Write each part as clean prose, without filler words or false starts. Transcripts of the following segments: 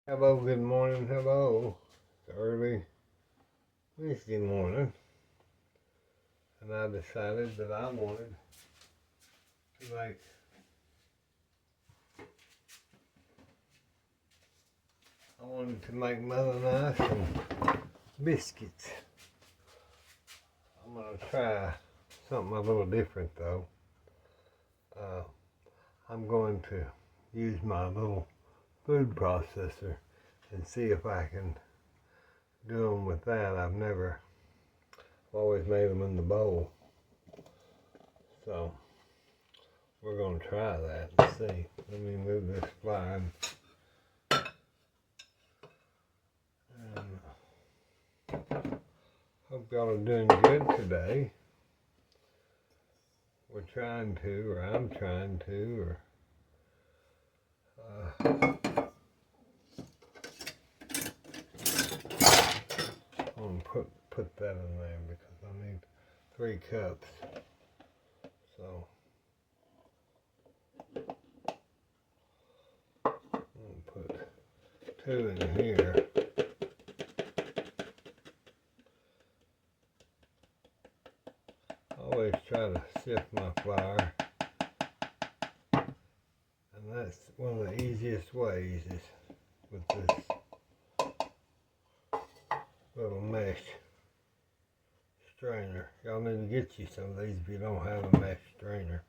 Hello, good morning, hello. It's early Wednesday morning, and I decided that I wanted to make Mother and I some biscuits. I'm gonna try something a little different though. I'm going to use my little food processor and see if I can do them with that. I've always made them in the bowl. So we're going to try that and see. Let me move this flour. Hope y'all are doing good today. We're trying to, or I'm trying to, or I'm gonna put that in there because I need 3 cups. So I'm gonna put 2 in here. I always try to sift my flour, and that's one of the easiest ways is with this little mesh strainer. Y'all need to get you some of these if you don't have a mesh strainer.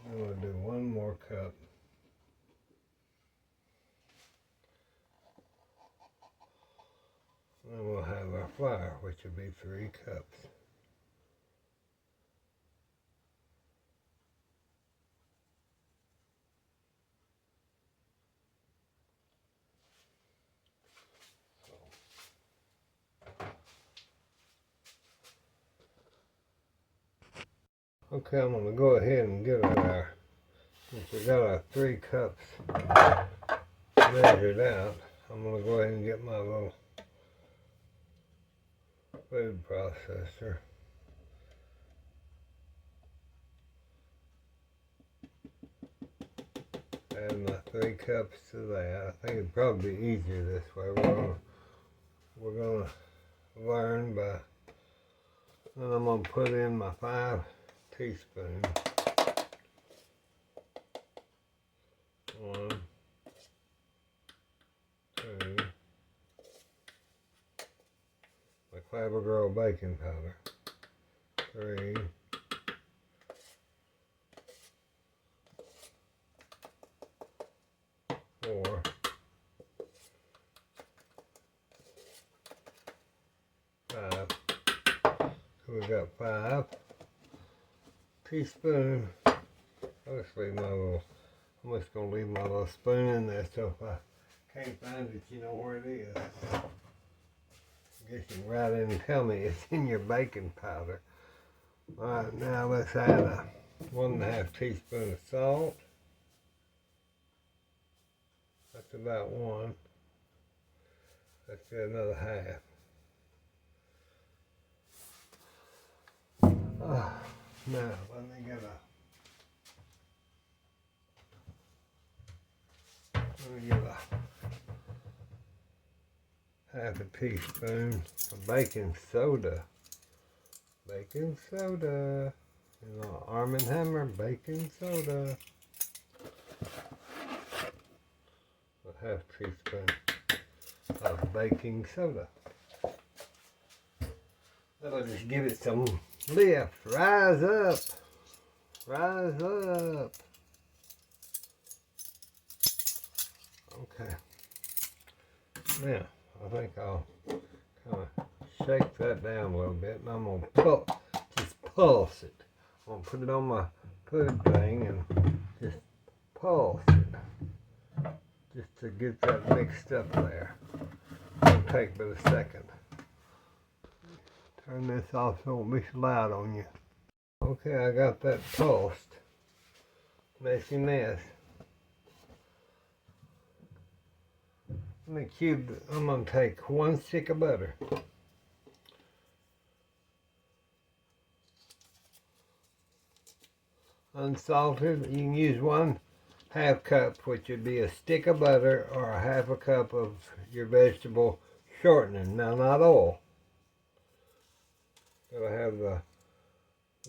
I'm going to do 1 more cup. Then we'll have our flour, which will be 3 cups. Okay, I'm going to go ahead and get our, since we got our 3 cups measured out, I'm going to go ahead and get my little food processor. Add my 3 cups to that. I think it'd probably be easier this way. We're gonna learn by. Then I'm gonna put in my 5 teaspoons. 1, 2. My Clever Girl baking powder. 3. 4. 5. So we got 5 teaspoons. I'm just gonna leave my little spoon in there, so if I can't find it, you know where it is. I guess you can write in and tell me it's in your baking powder. Alright, now let's add a 1.5 teaspoon of salt. That's about 1. Let's do another half. Now, let me get a 1/2 teaspoon of baking soda. Baking soda. You know, Arm & Hammer baking soda. 1/2 teaspoon of baking soda. That'll just give it some lift. Rise up. Rise up. Okay. Now, I think I'll kind of shake that down a little bit, and I'm going to just pulse it. I'm going to put it on my food thing and just pulse it. Just to get that mixed up there. It'll take but a second. Turn this off so it won't be so loud on you. Okay, I got that pulsed. Messy mess. I'm going to take 1 stick of butter. Unsalted, you can use 1 half cup, which would be a stick of butter, or a half a cup of your vegetable shortening. Now, not oil. Gotta have the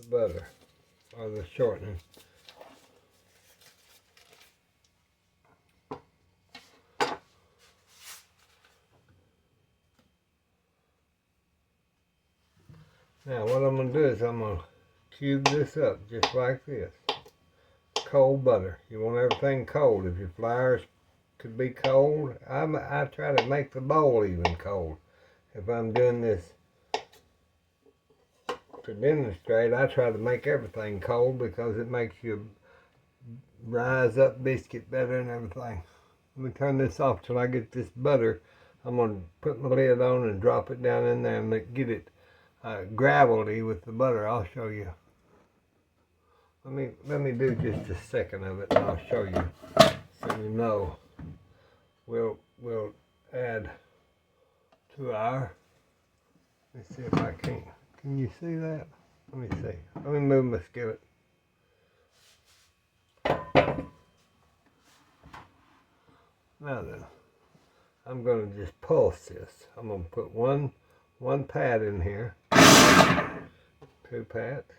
butter or the shortening. Now what I'm going to do is I'm going to cube this up just like this. Cold butter. You want everything cold. If your flours could be cold, I try to make the bowl even cold. If I'm doing this to demonstrate, I try to make everything cold because it makes you rise up biscuit better and everything. Let me turn this off till I get this butter. I'm going to put my lid on and drop it down in there and get it gravelly with the butter. I'll show you. Let me do just a second of it and I'll show you so you know. We'll add to our, let's see if I can you see that? Let me see. Let me move my skillet. Now then, I'm going to just pulse this. I'm going to put one pat in here. 2 pats.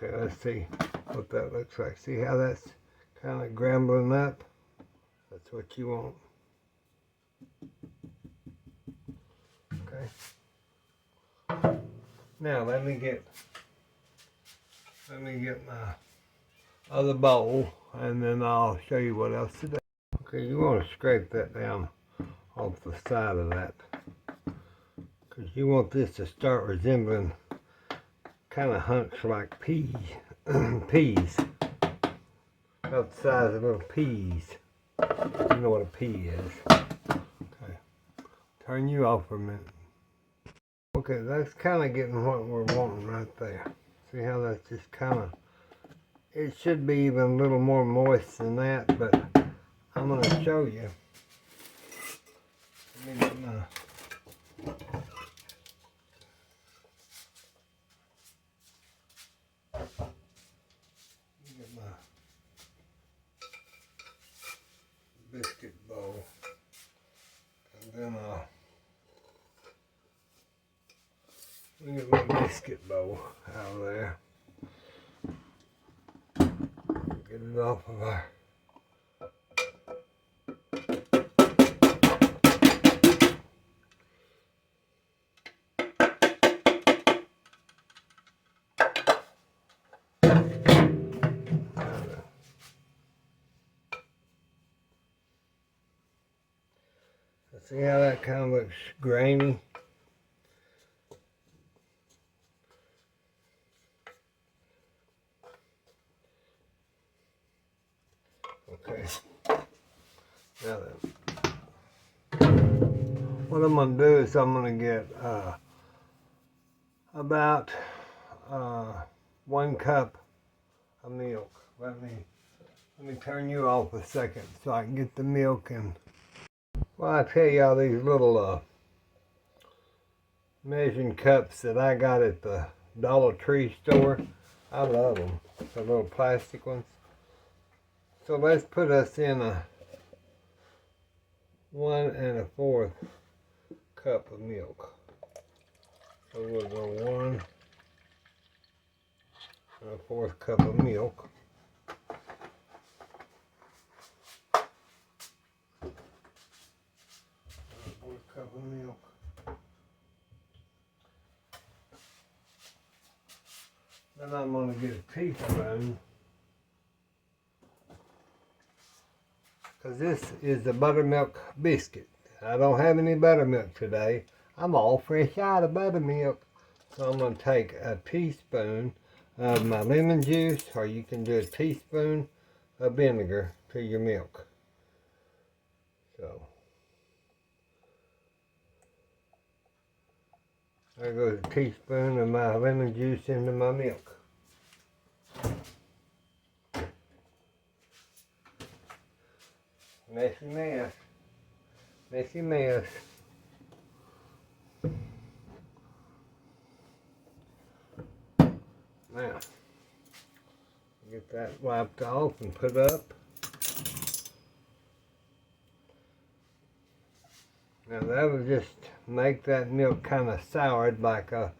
Okay, let's see what that looks like. See how that's kind of grumbling up? That's what you want. Okay. Now let me get my other bowl and then I'll show you what else to do. Okay, you want to scrape that down off the side of that because you want this to start resembling kind of hunks like peas, about the size of little peas. You know what a pea is. Okay, turn you off for a minute. Okay, that's kind of getting what we're wanting right there. See how that's just kind of, it should be even a little more moist than that, but I'm going to show you. Let me get my biscuit bowl, and then let me get my biscuit bowl out of there. Get it off of our see how that kind of looks grainy? Okay. Now then, what I'm going to do is I'm going to get about 1 cup of milk. Let me turn you off a second so I can get the milk in. Well, I tell y'all, these little measuring cups that I got at the Dollar Tree store, I love them. The little plastic ones. So let's put us in a 1 1/4 cup of milk. So we'll go 1 1/4 cup of milk. Cup of milk. Then I'm going to get a teaspoon, because this is the buttermilk biscuit. I don't have any buttermilk today. I'm all fresh out of buttermilk. So I'm going to take a teaspoon of my lemon juice, or you can do a teaspoon of vinegar to your milk. So there goes a teaspoon of my lemon juice into my milk. Messy mess. Messy mess. Now, get that wiped off and put up. Now that will just make that milk kind of soured like a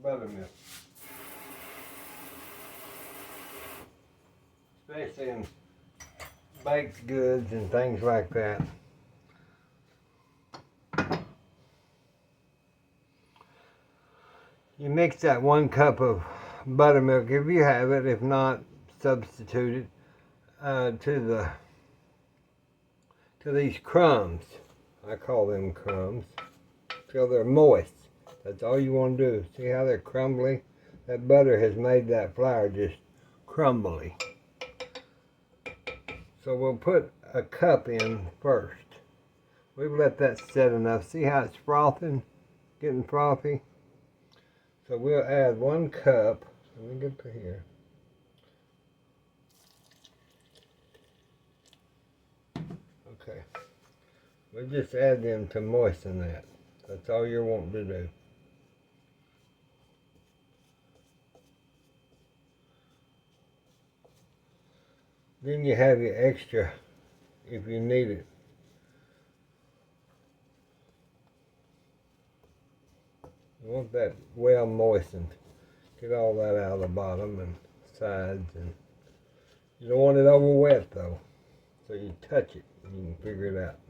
buttermilk. Especially in baked goods and things like that. You mix that 1 cup of buttermilk if you have it. If not, substitute it to these crumbs. I call them crumbs till they're moist. That's all you want to do. See how they're crumbly? That butter has made that flour just crumbly. So we'll put a cup in first. We've let that set enough. See how it's frothing? Getting frothy? So we'll add 1 cup. Let me get to here. Okay. We'll just add them to moisten that. That's all you're wanting to do. Then you have your extra if you need it. You want that well moistened. Get all that out of the bottom and sides, and you don't want it over wet though. So you touch it and you can figure it out.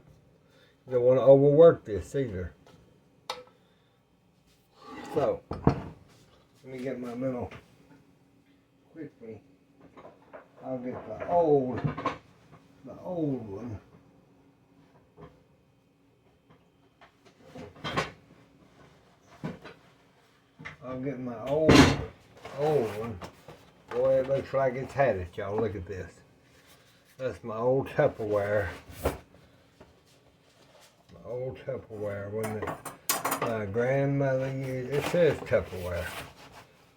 You don't want to overwork this either. So let me get my little quickly. I'll get the old one. I'll get my old one. Boy, it looks like it's had it, y'all. Look at this. That's my old Tupperware. My old Tupperware when my grandmother used. It says Tupperware.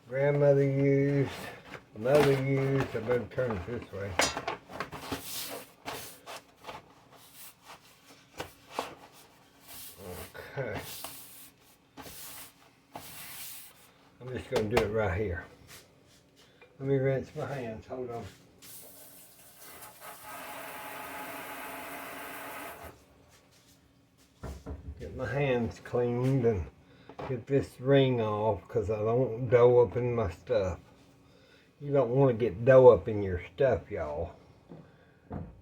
Grandmother used. Mother used. I better turn it this way. Okay. I'm just going to do it right here. Let me rinse my hands. Hold on. Get my hands cleaned and get this ring off because I don't want dough up in my stuff. You don't want to get dough up in your stuff, y'all.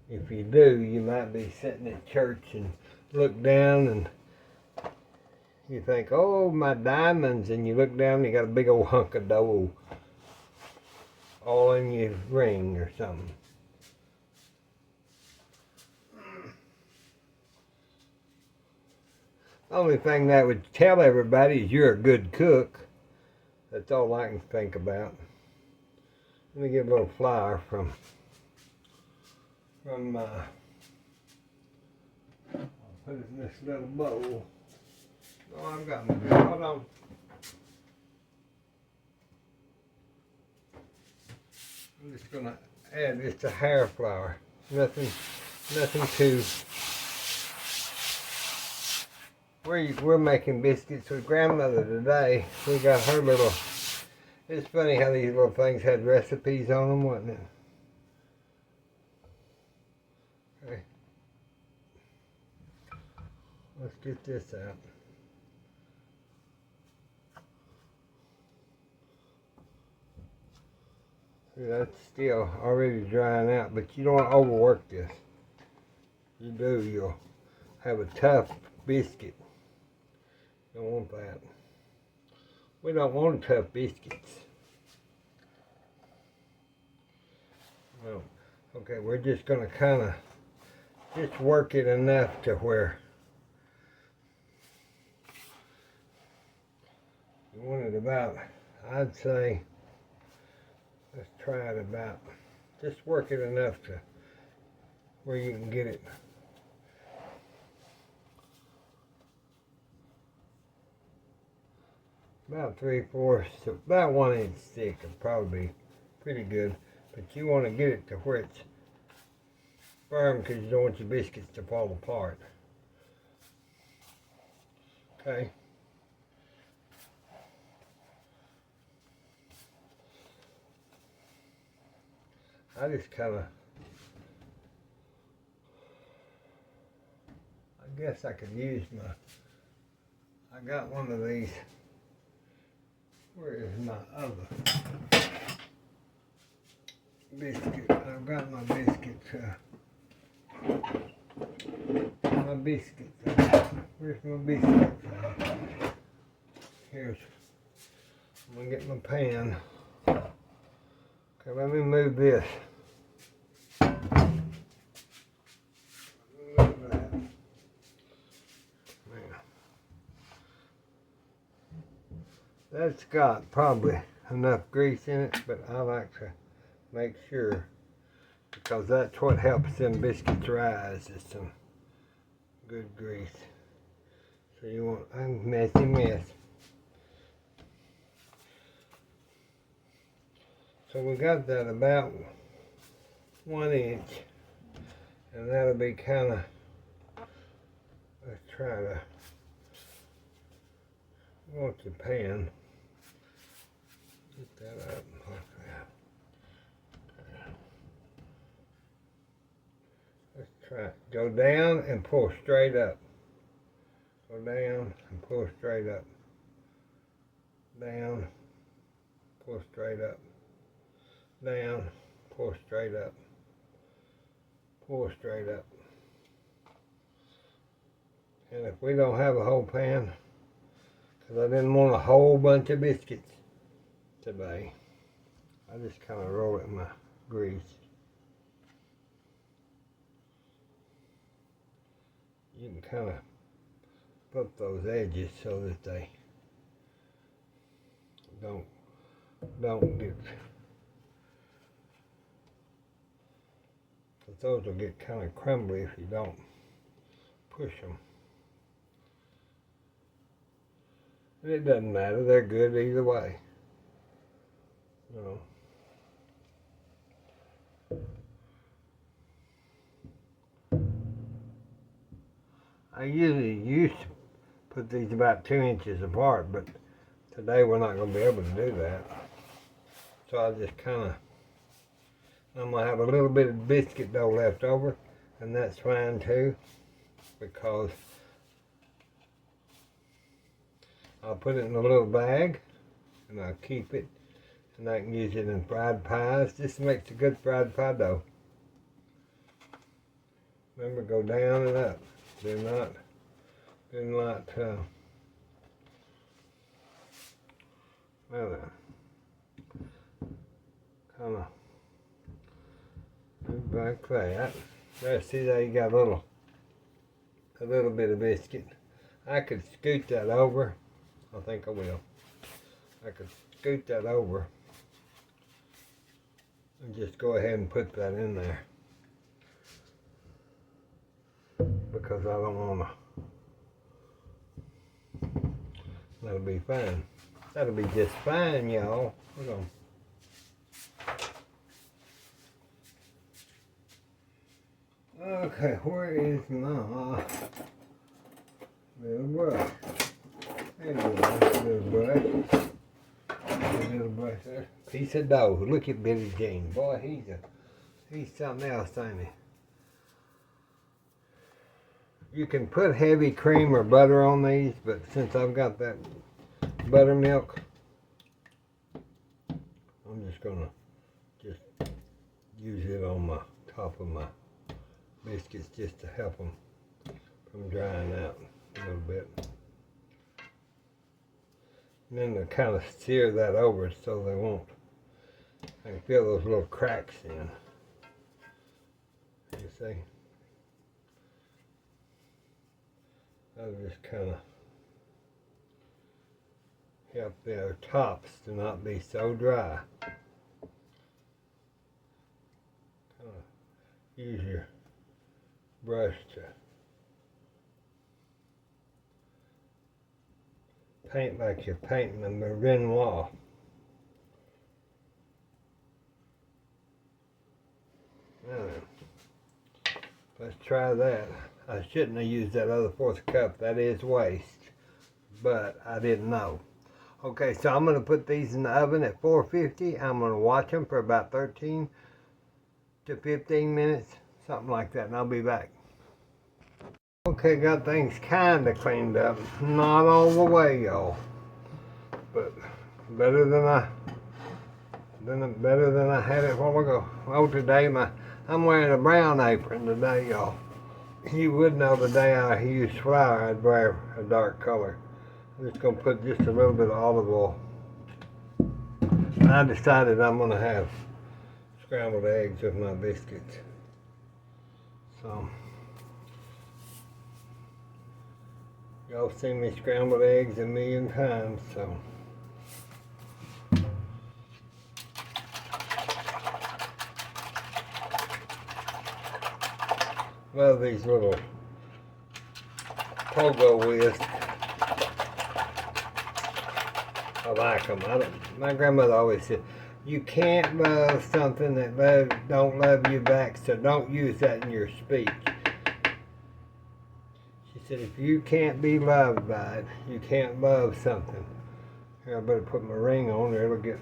If you do, you might be sitting at church and look down and you think, oh, my diamonds, and you look down and you got a big old hunk of dough all in your ring or something. The only thing that would tell everybody is you're a good cook. That's all I can think about. Let me get a little flour from I'll put it in this little bowl. Oh, I've got my good. Hold on. I'm just gonna add just a hair flour. Nothing too. We're making biscuits with grandmother today. We got her little. It's funny how these little things had recipes on them, wasn't it? Okay. Let's get this out. See, that's still already drying out, but you don't want to overwork this. If you do, you'll have a tough biscuit. Don't want that. We don't want tough biscuits. No. Okay, we're just gonna kind of just work it enough to where you want it about, I'd say, let's try it about, just work it enough to where you can get it about 3/4, about 1 inch thick would probably be pretty good. But you want to get it to where it's firm because you don't want your biscuits to fall apart. Okay. I just kind of, I guess I could use I got one of these. Where is my other biscuit? I've got my biscuits. My biscuits. Where's my biscuits? Here's. I'm gonna get my pan. Okay, let me move this. Move that. That's got probably enough grease in it, but I like to make sure, because that's what helps them biscuits rise, is some good grease. So you want a messy mess. So we got that about 1 inch, and that'll be kind of, let's try to, want your pan. Get that up like that. Let's try it. Go down and pull straight up. Go down and pull straight up. Down, pull straight up. Down, pull straight up. Pull straight up. And if we don't have a whole pan, because I didn't want a whole bunch of biscuits today, I just kind of roll it in my grease. You can kind of put those edges so that they don't get, because those will get kind of crumbly if you don't push them. And it doesn't matter, they're good either way. You know. I usually used to put these about 2 inches apart, but today we're not going to be able to do that. So I just kind of, I'm going to have a little bit of biscuit dough left over, and that's fine too, because I'll put it in a little bag, and I'll keep it, and I can use it in fried pies. This makes a good fried pie dough. Remember, go down and up. Do not kind of do like that. There, see there, you got a little bit of biscuit. I could scoot that over. I think I will. I could scoot that over and just go ahead and put that in there, because I don't want to. That'll be fine. That'll be just fine, y'all. Hold on. Okay, where is my little brush? There you go, little brush. Little brush there. Piece of dough. Look at Billy Jean. Boy, he's something else, ain't he? You can put heavy cream or butter on these, but since I've got that buttermilk, I'm just gonna use it on my top of my biscuits just to help them from drying out a little bit. And then to kind of sear that over so they won't, I can feel those little cracks in. You see? That'll just kind of help their tops to not be so dry. Kind of use your brush to paint like you're painting a Renoir. Now then, let's try that. I shouldn't have used that other 1/4 cup. That is waste, but I didn't know. Okay, so I'm going to put these in the oven at 450. I'm going to watch them for about 13 to 15 minutes, something like that, and I'll be back. Okay, got things kind of cleaned up. Not all the way, y'all, but better than I had it a while ago. Oh, today I'm wearing a brown apron today, y'all. You would know the day I used flour, I'd wear a dark color. I'm just gonna put just a little bit of olive oil. And I decided I'm gonna have scrambled eggs with my biscuits. So, y'all seen me scrambled eggs a million times, so. Love these little pogo whisks. I like them. My grandmother always said, you can't love something that don't love you back, so don't use that in your speech. She said, if you can't be loved by it, you can't love something. Here, I better put my ring on or it'll get...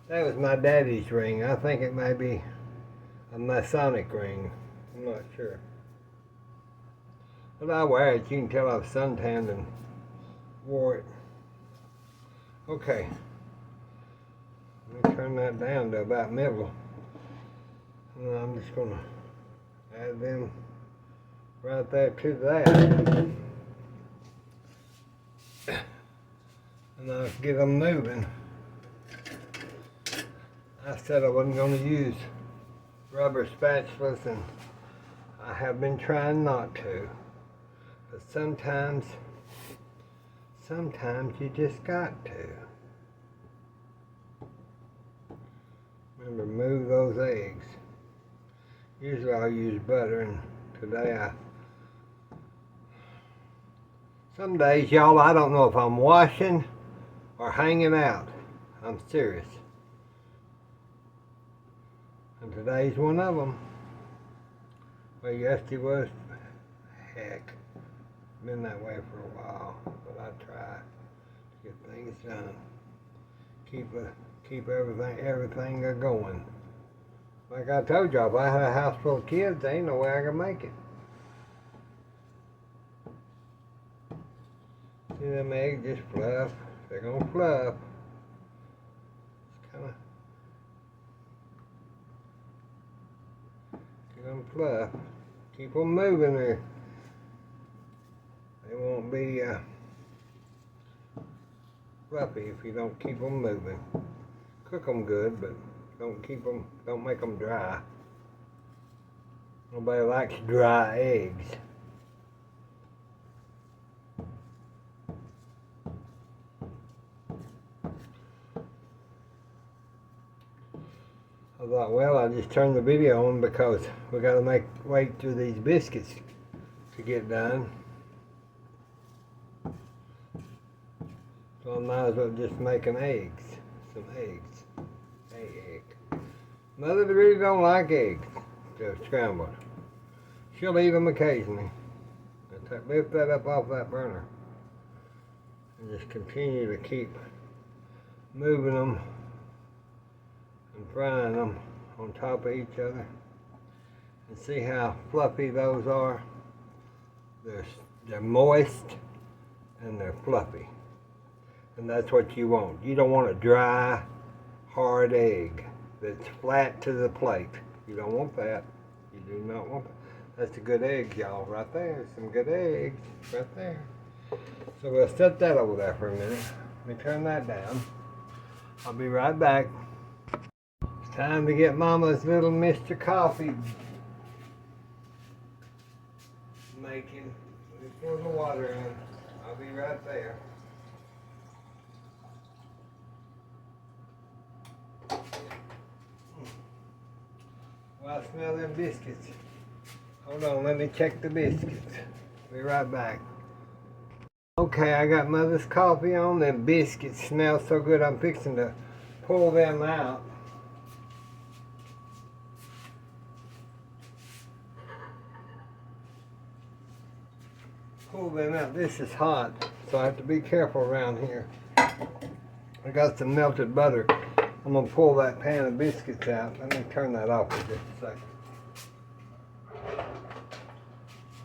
That was my daddy's ring. I think it may be a Masonic ring. I'm not sure. But I wear it. You can tell I've suntanned and wore it. Okay. Let me turn that down to about middle. And I'm just going to add them right there to that. And I'll get them moving. I said I wasn't going to use rubber spatulas, and I have been trying not to. But sometimes you just got to. Remember, move those eggs. Usually I'll use butter, and today some days, y'all, I don't know if I'm washing or hanging out. I'm serious. And today's one of them. Well, yesterday was, heck, been that way for a while, but I try to get things done. Keep everything going. Like I told y'all, if I had a house full of kids, there ain't no way I could make it. See them eggs just fluff. They're gonna fluff. It's kinda fluff. Keep them moving there. They won't be fluffy if you don't keep them moving. Cook them good, but don't make them dry. Nobody likes dry eggs. I thought, well, I'll just turn the video on because we got to wait through these biscuits to get done. So I might as well just make some eggs. Egg. Mother really don't like eggs. They're scrambled. She'll eat them occasionally. Lift that up off that burner. And just continue to keep moving them and frying them on top of each other, and see how fluffy those are. They're moist and they're fluffy, and that's what you want. You don't want a dry, hard egg that's flat to the plate. You don't want that. You do not want that. That's a good egg, y'all, right there. Some good eggs right there. So we'll set that over there for a minute. Let me turn that down. I'll be right back. It's time to get Mama's little Mr. Coffee making. We pour the water in. I'll be right there. Well, I smell them biscuits. Hold on, let me check the biscuits. Be right back. Okay, I got Mother's coffee on. Them biscuits smell so good, I'm fixing to pull them out. Pull them out. This is hot, so I have to be careful around here. I got some melted butter. I'm going to pull that pan of biscuits out. Let me turn that off for just a second.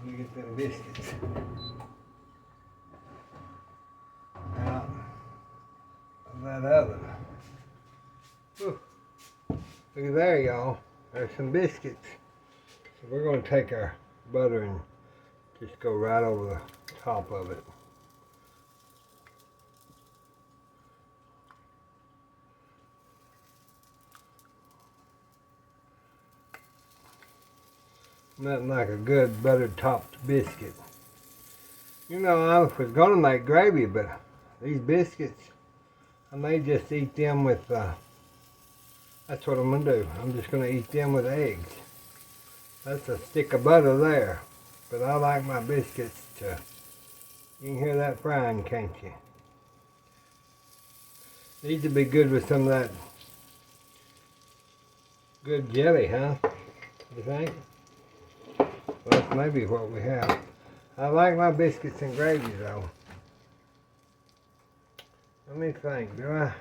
Let me get them biscuits out of that oven. Whew. Look at there, y'all. There's some biscuits. So we're going to take our butter and just go right over the top of it. Nothing like a good buttered topped biscuit. You know, I was going to make gravy, but these biscuits, I may just eat them with, that's what I'm going to do. I'm just going to eat them with eggs. That's a stick of butter there. But I like my biscuits to, you can hear that frying, can't you? These would be good with some of that good jelly, huh? You think? Well, that's maybe what we have. I like my biscuits and gravy, though. Let me think. Do I?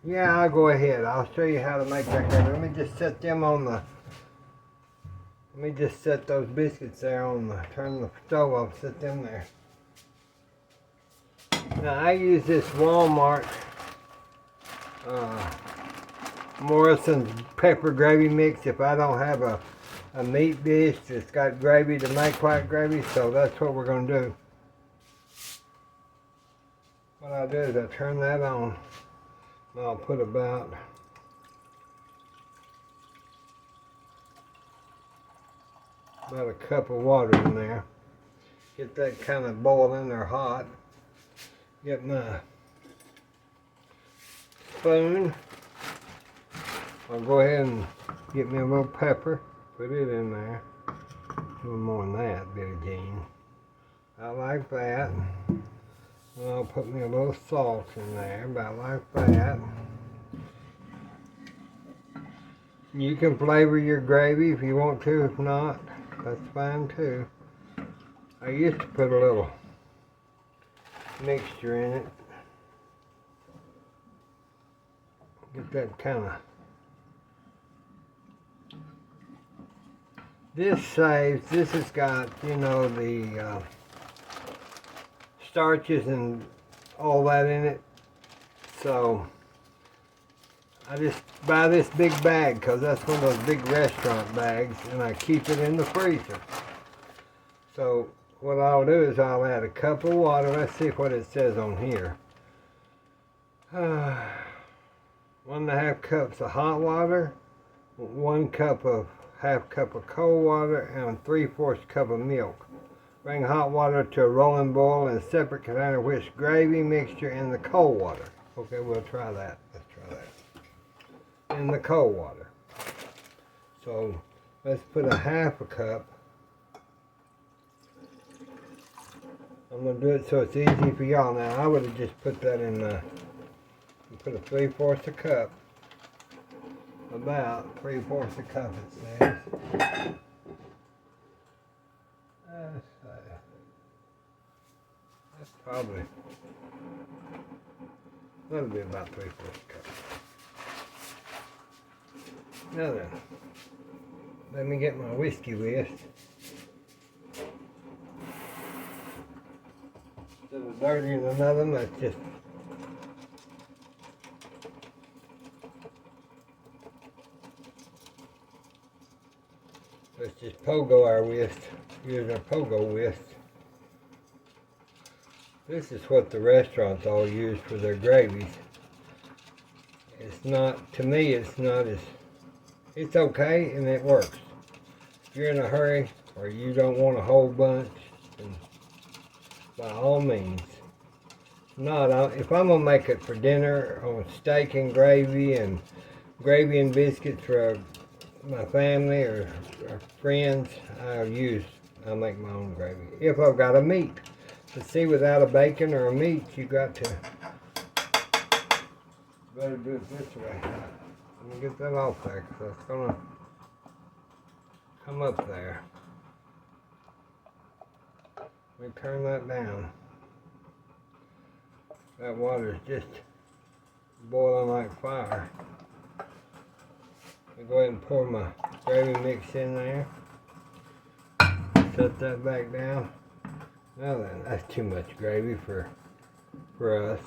Yeah, I'll go ahead. I'll show you how to make that gravy. Let me just set them on the... Let me just set those biscuits there on the... Turn the stove off, set them there. Now, I use this Walmart Morrison's pepper gravy mix if I don't have a meat dish that's got gravy to make white gravy, so that's what we're going to do. What I'll do is I'll turn that on and I'll put about a cup of water in there. Get that kind of boiling or hot. Get my spoon. I'll go ahead and get me a little pepper. Put it in there. A little more than that, bit of gene. I like that. And I'll put me a little salt in there, about like that. You can flavor your gravy if you want to. If not, that's fine too. I used to put a little mixture in it. Get that kind of... This saves, this has got, you know, the starches and all that in it. So, I just buy this big bag because that's one of those big restaurant bags, and I keep it in the freezer. So, what I'll do is I'll add a cup of water. Let's see what it says on here. 1.5 cups of hot water, 1 cup of half cup of cold water, and 3/4 cup of milk. Bring hot water to a rolling boil in a separate container. Whisk gravy mixture in the cold water. Okay, we'll try that. Let's try that. In the cold water. So let's put a 1/2 cup. I'm going to do it so it's easy for y'all. Now, I would have just put that in put a 3/4 cup. About 3/4 cup, it says. That's probably, that'll be about 3/4 cup. Now then, let me get my whiskey whisk. Instead of dirtying another, let's just pogo our whisk. Use our pogo whisk. This is what the restaurants all use for their gravies. It's not, to me, it's not as, it's okay and it works. If you're in a hurry or you don't want a whole bunch, then by all means. If I'm gonna make it for dinner on steak and gravy and biscuits for my family or friends, I'll make my own gravy. If I've got a meat. But see, without a bacon or a meat, you got to better do it this way. Let me get that off there because that's gonna come up there. Let me turn that down. That water is just boiling like fire. I'll go ahead and pour my gravy mix in there. Set that back down. Now then, that's too much gravy for us.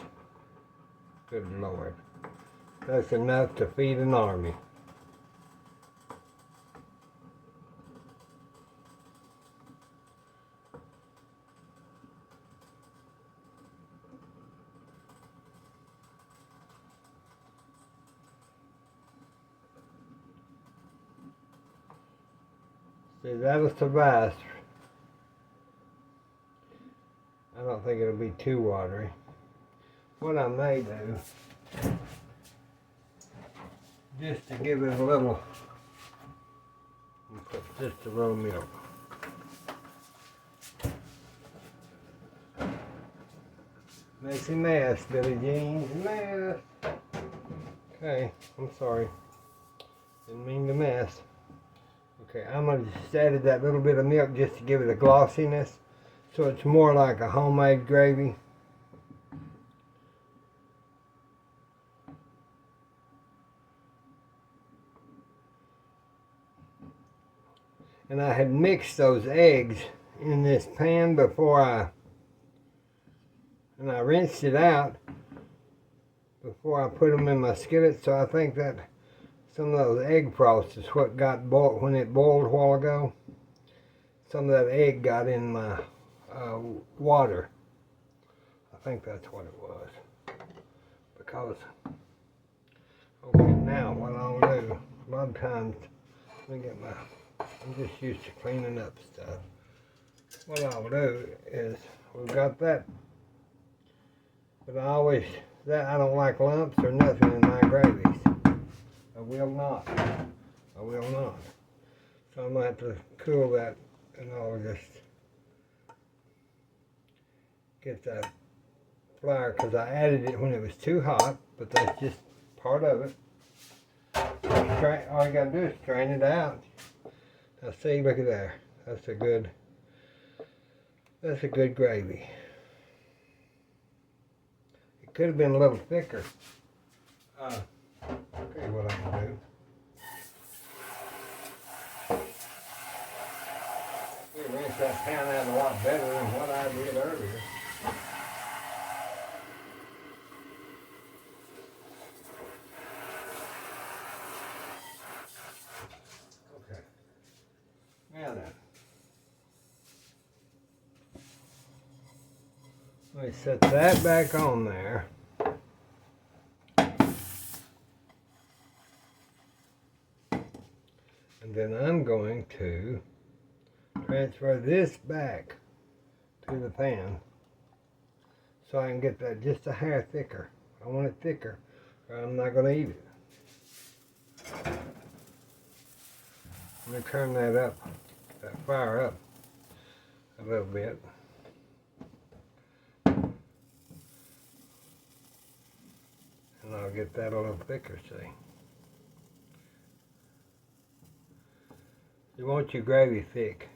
Good Lord. That's enough to feed an army. See, that'll suffice. I don't think it'll be too watery. What I may do, just to give it a little, put just a little milk. Messy mess, Billie Jean, mess. Okay, I'm sorry. Didn't mean to mess. Okay, I'm going to just add that little bit of milk just to give it a glossiness, so it's more like a homemade gravy. And I had mixed those eggs in this pan before I rinsed it out before I put them in my skillet, so I think that some of those egg frosts is what got boiled when it boiled a while ago. Some of that egg got in my water. I think that's what it was. Because, okay, now what I'll do, a lot of times, let me get I'm just used to cleaning up stuff. What I'll do is, we've got that, but I don't like lumps or nothing in my gravies. I will not. So I'm going to have to cool that, and I'll just get that flour, because I added it when it was too hot, but that's just part of it. All you got to do is strain it out. Now see, look at there. That's a good gravy. It could have been a little thicker. Okay, what I'm going to do. We rinse that pan out a lot better than what I did earlier. Okay. Now then. Let me set that back on there. And then I'm going to transfer this back to the pan so I can get that just a hair thicker. I want it thicker or I'm not going to eat it. Let me turn that fire up a little bit. And I'll get that a little thicker, see. You want your gravy thick.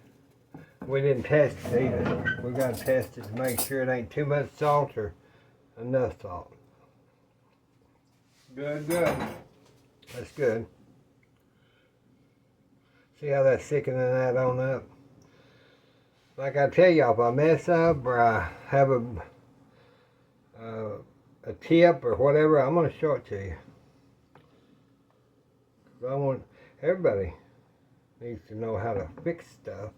We didn't test it either. We got to test it to make sure it ain't too much salt or enough salt. Good. That's good. See how that's thickening that on up? Like I tell y'all, if I mess up or I have a tip or whatever, I'm going to show it to you. 'Cause I want everybody needs to know how to fix stuff.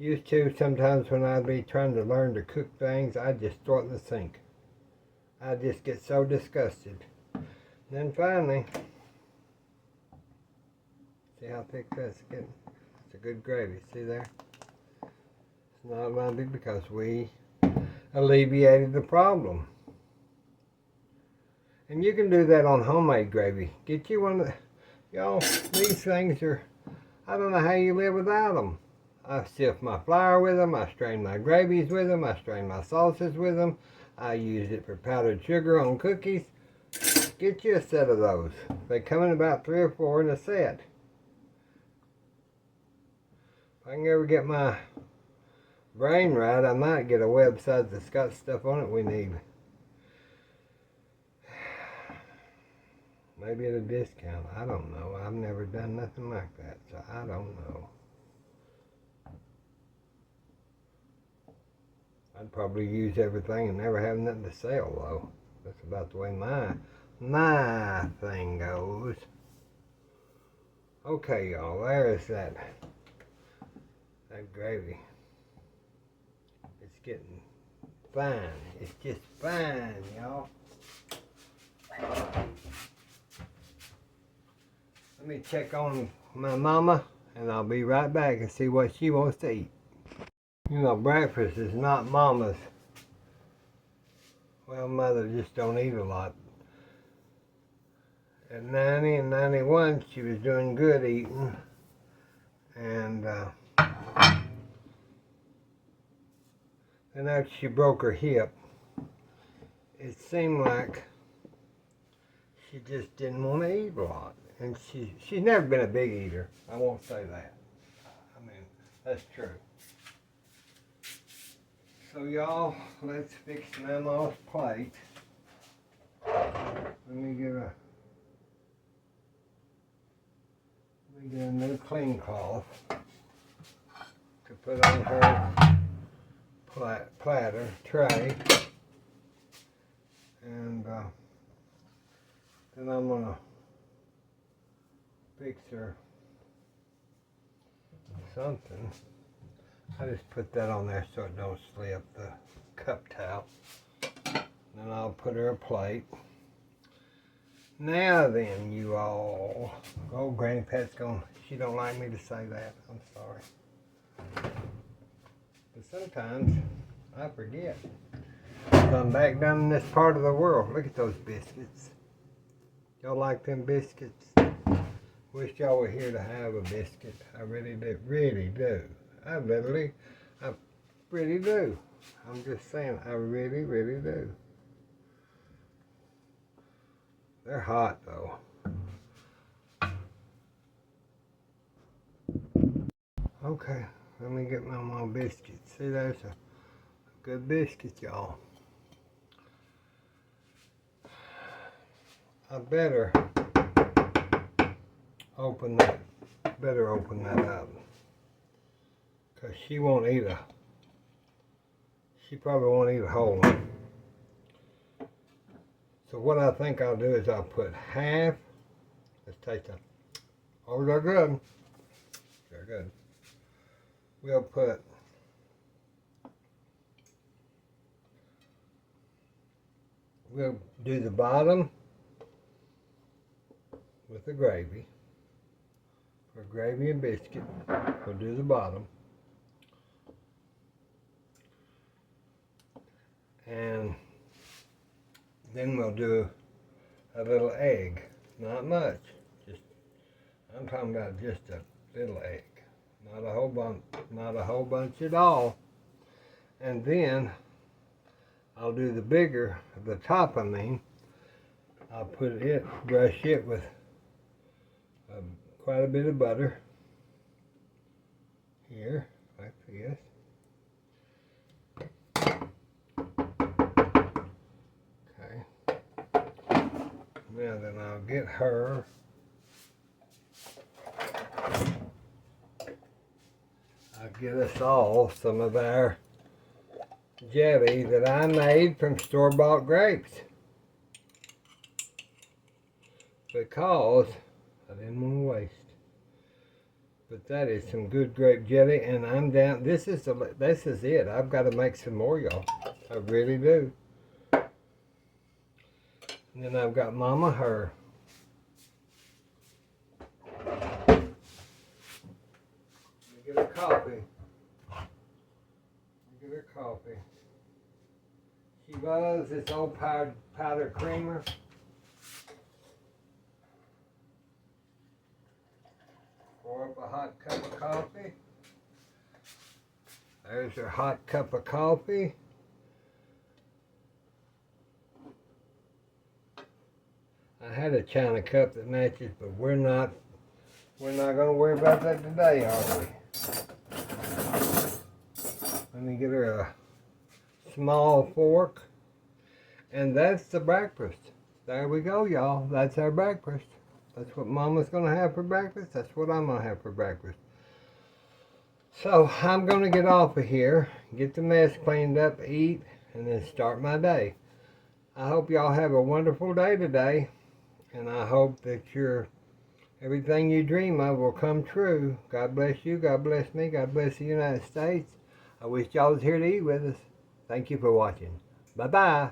Used to, sometimes when I'd be trying to learn to cook things, I'd just throw it in the sink. I'd just get so disgusted. Then finally, see how thick that's getting? It's a good gravy, see there? It's not lumpy because we alleviated the problem. And you can do that on homemade gravy. Get you one of the, y'all, these things are, I don't know how you live without them. I sift my flour with them, I strain my gravies with them, I strain my sauces with them. I use it for powdered sugar on cookies. Get you a set of those. They come in about 3 or 4 in a set. If I can ever get my brain right, I might get a website that's got stuff on it we need. Maybe at a discount. I don't know. I've never done nothing like that, so I don't know. I'd probably use everything and never have nothing to sell, though. That's about the way my thing goes. Okay, y'all, there's that gravy. It's getting fine. It's just fine, y'all. Let me check on my mama, and I'll be right back and see what she wants to eat. You know, breakfast is not mama's. Well, mother just don't eat a lot. At 90 and 91, she was doing good eating. And then after she broke her hip, it seemed like she just didn't want to eat a lot. And she's never been a big eater. I won't say that. I mean, that's true. So y'all, let's fix Mama's plate. Let me get a new clean cloth to put on her platter tray, and then I'm gonna fix her something. I just put that on there so it don't slip, the cup towel. Then I'll put her a plate. Now then, you all. Oh, Granny Pat's gone. She don't like me to say that. I'm sorry. But sometimes I forget. I'm back down in this part of the world. Look at those biscuits. Y'all like them biscuits? Wish y'all were here to have a biscuit. I really do. Really do. I really do. I'm just saying, I really, really do. They're hot though. Okay, let me get my more biscuits. See, there's a good biscuit, y'all. I better open that up. Because she probably won't eat a whole one. So what I think I'll do is I'll put half, let's taste them. Oh, they're good. They're good. We'll do the bottom with the gravy. For gravy and biscuit, we'll do the bottom. And then we'll do a little egg. Not much. I'm talking about just a little egg. Not a whole bunch at all. And then I'll do the top, I'll brush it with quite a bit of butter. Here, like this. Now then I'll get her I'll get us all some of our jelly that I made from store-bought grapes, because I didn't want to waste. But that is some good grape jelly, and I'm down. This is it. I've got to make some more, y'all. I really do. And then I've got Mama her. Let me get her coffee. Get her coffee. She loves this old powdered creamer. Pour up a hot cup of coffee. There's her hot cup of coffee. I had a china cup that matches, but we're not going to worry about that today, are we? Let me get her a small fork. And that's the breakfast. There we go, y'all. That's our breakfast. That's what Mama's going to have for breakfast. That's what I'm going to have for breakfast. So I'm going to get off of here, get the mess cleaned up, eat, and then start my day. I hope y'all have a wonderful day today. And I hope that everything you dream of will come true. God bless you. God bless me. God bless the United States. I wish y'all was here to eat with us. Thank you for watching. Bye-bye.